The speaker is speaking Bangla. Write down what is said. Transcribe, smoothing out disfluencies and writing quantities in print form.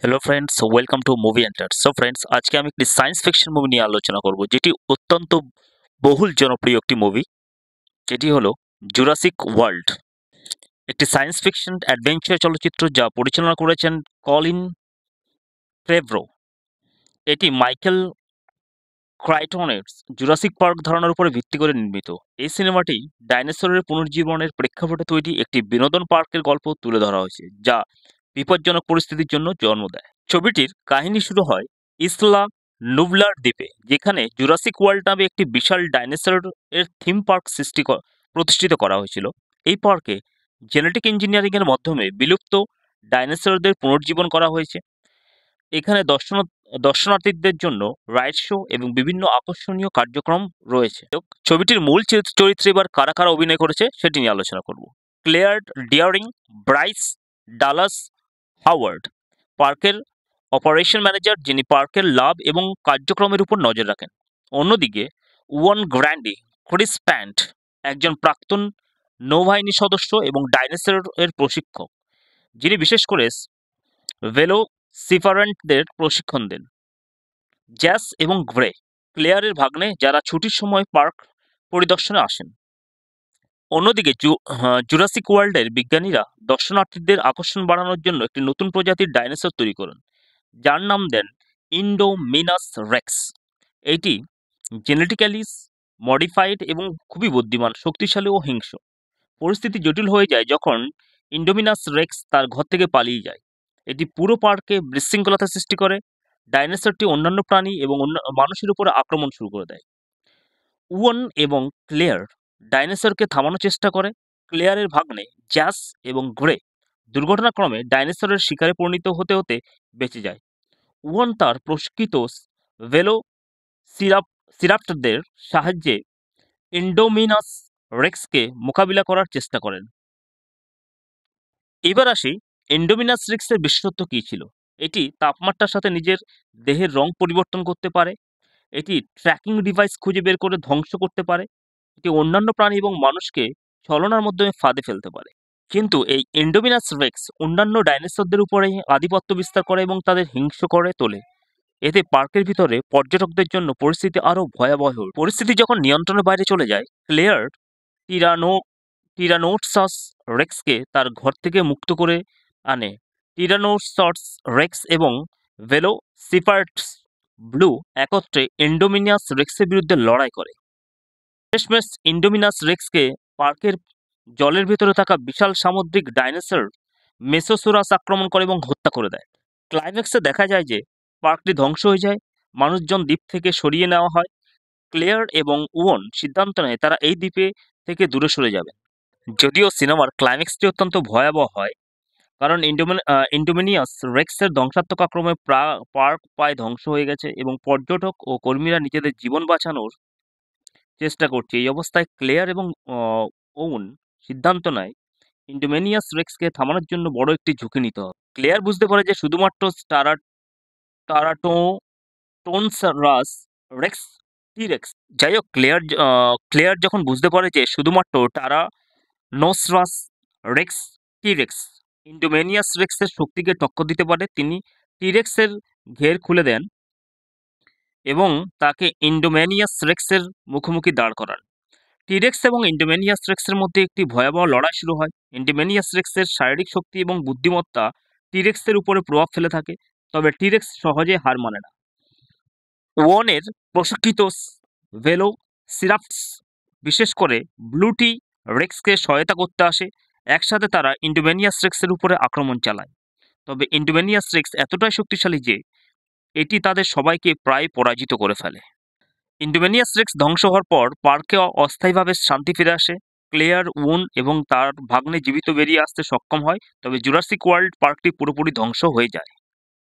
Hello friends, welcome to movie enter. So friends, আজকে আমি একটি সায়েন্স ফিকশন মুভি নিয়ে আলোচনা করব, যেটি অত্যন্ত বহুল জনপ্রিয় একটি মুভি, যেটি হলো জুরাসিক ওয়ার্ল্ড। একটি সায়েন্স ফিকশন অ্যাডভেঞ্চার চলচ্চিত্র যা পরিচালনা করেছেন কলিন ট্রেভরো। এটি মাইকেল ক্রাইটনের জুরাসিক পার্ক ধারণার উপরে ভিত্তি করে নির্মিত। এই সিনেমাটি ডাইনোসরের পুনর্জীবনের প্রেক্ষাপটে তৈরি একটি বিনোদন পার্কের গল্প তুলে ধরা হয়েছে, যা বিপজ্জনক পরিস্থিতির জন্য জন্ম দেয়। ছবিটির কাহিনী শুরু হয় ইসলা নুবলার দ্বীপে, যেখানে জুরাসিক ওয়ার্ল্ড নামে একটি বিশাল ডাইনোসর এর থিম পার্ক প্রতিষ্ঠিত করা হয়েছিল। এই পার্কে জেনেটিক ইঞ্জিনিয়ারিং এর মাধ্যমে বিলুপ্ত ডাইনোসরদের পুনর্জীবন করা হয়েছে। এখানে দর্শনার্থীদের জন্য রাইড শো এবং বিভিন্ন আকর্ষণীয় কার্যক্রম রয়েছে। ছবিটির মূল চরিত্রে এবার কারা কারা অভিনয় করেছে সেটি নিয়ে আলোচনা করব। ক্লেয়ার ডিয়ারিং, ব্রাইস ডালাস হাওয়ার্ড, পার্কের অপারেশন ম্যানেজার, যিনি পার্কের লাভ এবং কার্যক্রমের উপর নজর রাখেন। অন্যদিকে ওয়ান গ্র্যান্ডি ক্রিস প্যান্ট, একজন প্রাক্তন নৌবাহিনী সদস্য এবং ডাইনোসর এর প্রশিক্ষক, যিনি বিশেষ করে ভেলোসিপারেন্টদের প্রশিক্ষণ দেন। জ্যাস এবং গ্রে, ক্লেয়ারের ভাগ্নে, যারা ছুটির সময় পার্ক পরিদর্শনে আসেন। অন্যদিকে জুরাসিক ওয়ার্ল্ডের বিজ্ঞানীরা দর্শনার্থীদের আকর্ষণ বাড়ানোর জন্য একটি নতুন প্রজাতির ডাইনোসর তৈরি করেন, যার নাম দেন ইন্ডোমিনাস রেক্স। এটি জেনেটিক্যালি মডিফাইড এবং খুবই বুদ্ধিমান, শক্তিশালী ও হিংস্র। পরিস্থিতি জটিল হয়ে যায় যখন ইন্ডোমিনাস রেক্স তার ঘর থেকে পালিয়ে যায়। এটি পুরো পার্কে বিশৃঙ্খলতা সৃষ্টি করে। ডাইনোসরটি অন্যান্য প্রাণী এবং মানুষের উপর আক্রমণ শুরু করে দেয়। ওয়ান এবং ক্লেয়ার ডাইনোসরকে থামানোর চেষ্টা করে। ক্লেয়ারের ভাগ্নে জ্যাস এবং গ্রে দুর্ঘটনাক্রমে ডাইনোসরের শিকারে পরিণত হতে হতে বেঁচে যায়। ওয়ান তার প্রশিক্ষিত ভেলো সিরাপ্টরদের সাহায্যে ইন্ডোমিনাস রেক্সকে মোকাবিলা করার চেষ্টা করেন। এবার আসি, ইন্ডোমিনাস রেক্সের বিশেষত্ব কী ছিল। এটি তাপমাত্রার সাথে নিজের দেহের রং পরিবর্তন করতে পারে। এটি ট্র্যাকিং ডিভাইস খুঁজে বের করে ধ্বংস করতে পারে। এটি অন্যান্য প্রাণী এবং মানুষকে ছলনার মাধ্যমে ফাঁদে ফেলতে পারে। কিন্তু এই ইন্ডোমিনাস রেক্স অন্যান্য ডাইনোসরদের উপরে আধিপত্য বিস্তার করে এবং তাদের হিংস্র করে তোলে। এতে পার্কের ভিতরে পর্যটকদের জন্য পরিস্থিতি আরও ভয়াবহ। পরিস্থিতি যখন নিয়ন্ত্রণের বাইরে চলে যায়, ক্লেয়ার টিরানোসাস রেক্সকে তার ঘর থেকে মুক্ত করে আনে। টিরানোসাস রেক্স এবং ভেলোসিপারটস ব্লু একত্রে ইন্ডোমিনাস রেক্সের বিরুদ্ধে লড়াই করে। শেষমেশ ইন্ডোমিনাস রেক্সকে পার্কের জলের ভেতরে থাকা বিশাল সামুদ্রিক ডাইনোসর মেসোসোরাস আক্রমণ করে এবং হত্যা করে দেয়। ক্লাইম্যাক্সে দেখা যায় যে পার্কটি ধ্বংস হয়ে যায়, মানুষজন দ্বীপ থেকে সরিয়ে নেওয়া হয়। ক্লেয়ার এবং ওয়ন সিদ্ধান্ত নেয় তারা এই দ্বীপে থেকে দূরে সরে যাবে। যদিও সিনেমার ক্লাইম্যাক্সটি অত্যন্ত ভয়াবহ হয়, কারণ ইন্ডোমিনিয়াস রেক্সের ধ্বংসাত্মক আক্রমণে পার্ক প্রায় ধ্বংস হয়ে গেছে এবং পর্যটক ও কর্মীরা নিজেদের জীবন বাঁচানোর চেষ্টা করছে। এই অবস্থায় ক্লেয়ার এবং ওউন সিদ্ধান্ত নেয় ইন্ডোমিনিয়াস রেক্সকে থামানোর জন্য বড় একটি ঝুঁকি নিতে হবে। ক্লেয়ার বুঝতে পারে যে শুধুমাত্র টারাটোনসারাস রেক্স টি-রেক্স যাই হোক, ক্লেয়ার যখন বুঝতে পারে যে শুধুমাত্র টারানোসরাস রেক্স টি-রেক্স ইন্ডোমিনিয়াস রেক্সের শক্তিকে টক্কর দিতে পারে, তিনি টি-রেক্সের ঘের খুলে দেন এবং তাকে ইন্ডোমিনিয়াস রেক্সের মুখোমুখি দাঁড় করান। টি-রেক্স এবং ইন্ডোমিনিয়াস রেক্সের মধ্যে একটি ভয়াবহ লড়াই শুরু হয়। ইন্ডোমিনিয়াস রেক্সের শারীরিক শক্তি এবং বুদ্ধিমত্তা টি-রেক্সের উপরে প্রভাব ফেলে থাকে, তবে টি-রেক্স সহজে হার মানে না। ওয়ানের প্রশিক্ষিত ভেলোসিরাপ্টস, বিশেষ করে ব্লুটি রেক্সকে সহায়তা করতে আসে। একসাথে তারা ইন্ডোমিনিয়াস রেক্সের উপরে আক্রমণ চালায়, তবে ইন্ডোমিনিয়াস রেক্স এতটাই শক্তিশালী যে এটি তাদের সবাইকে প্রায় পরাজিত করে ফেলে। ইন্ডোমিনিয়াস রেক্স ধ্বংস হওয়ার পর পার্কে অস্থায়ীভাবে শান্তি ফিরে আসে। ক্লেয়ার, ওন এবং তার ভাগ্নে জীবিত বেরিয়ে আসতে সক্ষম হয়, তবে জুরাসিক ওয়ার্ল্ড পার্কটি পুরোপুরি ধ্বংস হয়ে যায়।